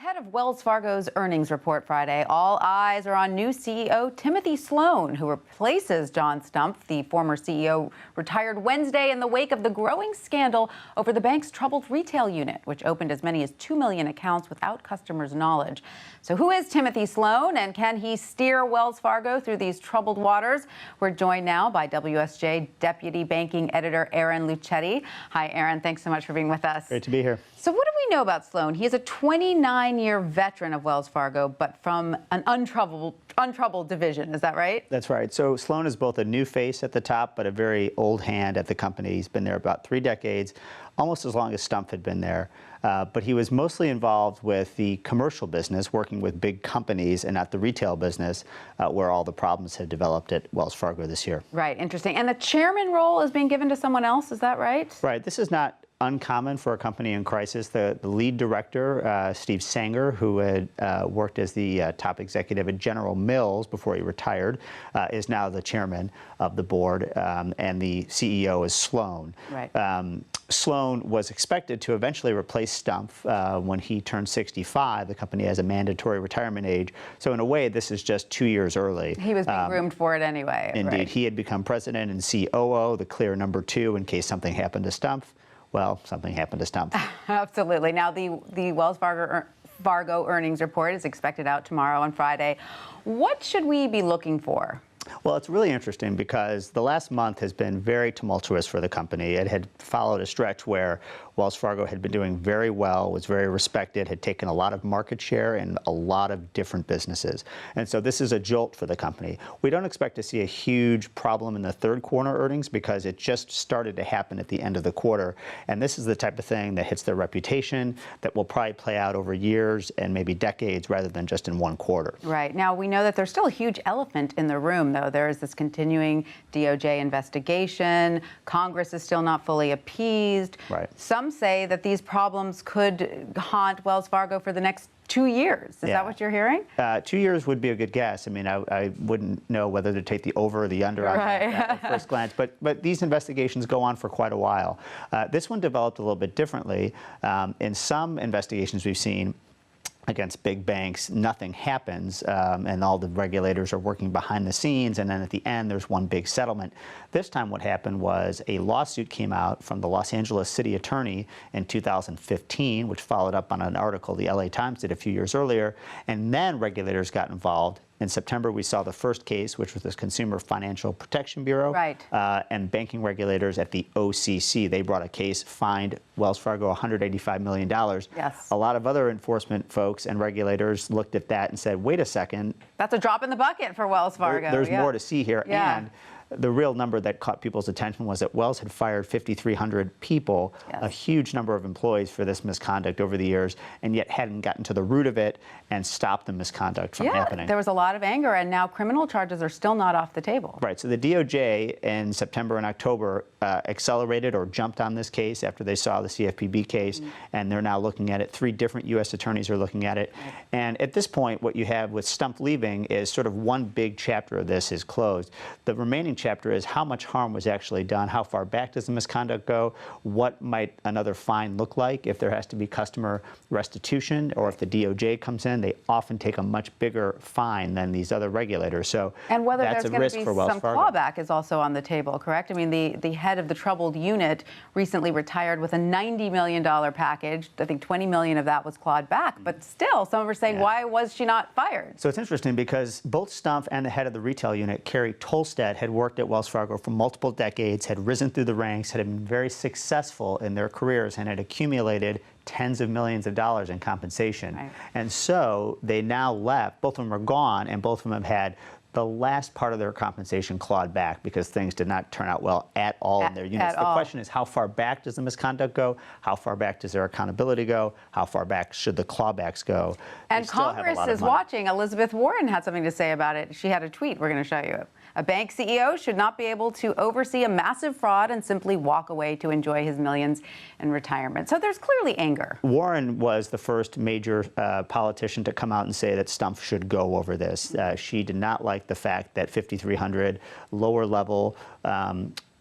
Ahead of Wells Fargo's earnings report Friday, all eyes are on new CEO Timothy Sloan, who replaces John Stumpf. The former CEO retired Wednesday in the wake of the growing scandal over the bank's troubled retail unit, which opened as many as 2 million accounts without customers' knowledge. So who is Timothy Sloan, and can he steer Wells Fargo through these troubled waters? We're joined now by WSJ Deputy Banking Editor Aaron Lucchetti. Hi, Aaron. Thanks so much for being with us. Great to be here. So what do we know about Sloan? He is a 29-year veteran of Wells Fargo, but from an untroubled division. Is that right? That's right. So Sloan is both a new face at the top, but a very old hand at the company. He's been there about 3 decades, almost as long as Stumpf had been there. But he was mostly involved with the commercial business, working with big companies, and not the retail business, where all the problems had developed at Wells Fargo this year. Right. Interesting. And the chairman role is being given to someone else. Is that right? Right. This is not uncommon for a company in crisis. The lead director, Steve Sanger, who had worked as the top executive at General Mills before he retired, is now the chairman of the board, and the CEO is Sloan. Right. Sloan was expected to eventually replace Stumpf when he turned 65. The company has a mandatory retirement age. So in a way, this is just 2 years early. He was being groomed for it anyway. Indeed. Right. He had become president and COO, the clear number 2 in case something happened to Stumpf. Well, something happened to Stumpf. Absolutely. Now, the Wells Fargo earnings report is expected out tomorrow on Friday. What should we be looking for? Well, it's really interesting because the last month has been very tumultuous for the company. It had followed a stretch where Wells Fargo had been doing very well, was very respected, had taken a lot of market share in a lot of different businesses. And so this is a jolt for the company. We don't expect to see a huge problem in the third quarter earnings because it just started to happen at the end of the quarter. And this is the type of thing that hits their reputation that will probably play out over years and maybe decades rather than just in one quarter. Right. Now, we know that there's still a huge elephant in the room, though. There is this continuing DOJ investigation. Congress is still not fully appeased. Right. Some say that these problems could haunt Wells Fargo for the next 2 years. Is that what you're hearing? 2 years would be a good guess. I mean, I wouldn't know whether to take the over or the under on that at first glance. But these investigations go on for quite a while. This one developed a little bit differently. In some investigations we've seen against big banks, nothing happens, and all the regulators are working behind the scenes, and then at the end there's one big settlement. This time what happened was a lawsuit came out from the Los Angeles city attorney in 2015, which followed up on an article the LA Times did a few years earlier, and then regulators got involved. In September, we saw the first case, which was the Consumer Financial Protection Bureau, and banking regulators at the OCC. They brought a case, fined Wells Fargo $185 million. Yes. A lot of other enforcement folks and regulators looked at that and said, wait a second. That's a drop in the bucket for Wells Fargo. There's more to see here. And the real number that caught people's attention was that Wells had fired 5,300 people, a huge number of employees for this misconduct over the years, and yet hadn't gotten to the root of it and stopped the misconduct from happening. There was a lot of anger, and now criminal charges are still not off the table. Right. So the DOJ in September and October accelerated or jumped on this case after they saw the CFPB case, and they're now looking at it. 3 different U.S. attorneys are looking at it. And at this point, what you have with Stumpf leaving is sort of one big chapter of this is closed. The remaining chapter is how much harm was actually done, how far back does the misconduct go, what might another fine look like if there has to be customer restitution, or if the DOJ comes in, they often take a much bigger fine than these other regulators. So and whether that's there's a risk going to for be Wells some Fargo. clawback is also on the table, correct? I mean, the head of the troubled unit recently retired with a $90 million package. I think 20 million of that was clawed back, but still, some are saying, why was she not fired? So it's interesting because both Stumpf and the head of the retail unit, Carrie Tolstead, had worked at Wells Fargo for multiple decades, had risen through the ranks, had been very successful in their careers, and had accumulated tens of millions of dollars in compensation. Right. And so they now left. Both of them are gone, and both of them have had the last part of their compensation clawed back because things did not turn out well at all in their units. The question is, how far back does the misconduct go? How far back does their accountability go? How far back should the clawbacks go? And Congress is watching. Elizabeth Warren had something to say about it. She had a tweet we're going to show you. A bank CEO should not be able to oversee a massive fraud and simply walk away to enjoy his millions in retirement. So there's clearly anger. Warren was the first major politician to come out and say that Stumpf should go over this. She did not like the fact that 5,300 lower level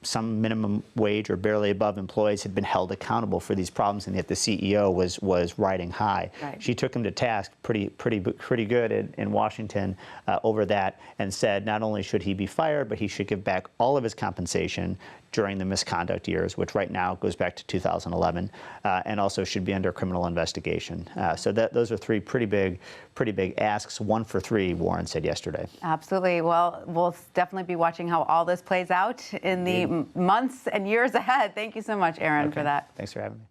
some minimum wage or barely above employees had been held accountable for these problems, and yet the CEO was riding high. Right. She took him to task pretty good in Washington over that, and said not only should he be fired, but he should give back all of his compensation during the misconduct years, which right now goes back to 2011, and also should be under criminal investigation. So those are three pretty big asks. 1 for 3, Warren said yesterday. Absolutely. Well, we'll definitely be watching how all this plays out in the months and years ahead. Thank you so much, Aaron, for that. Thanks for having me.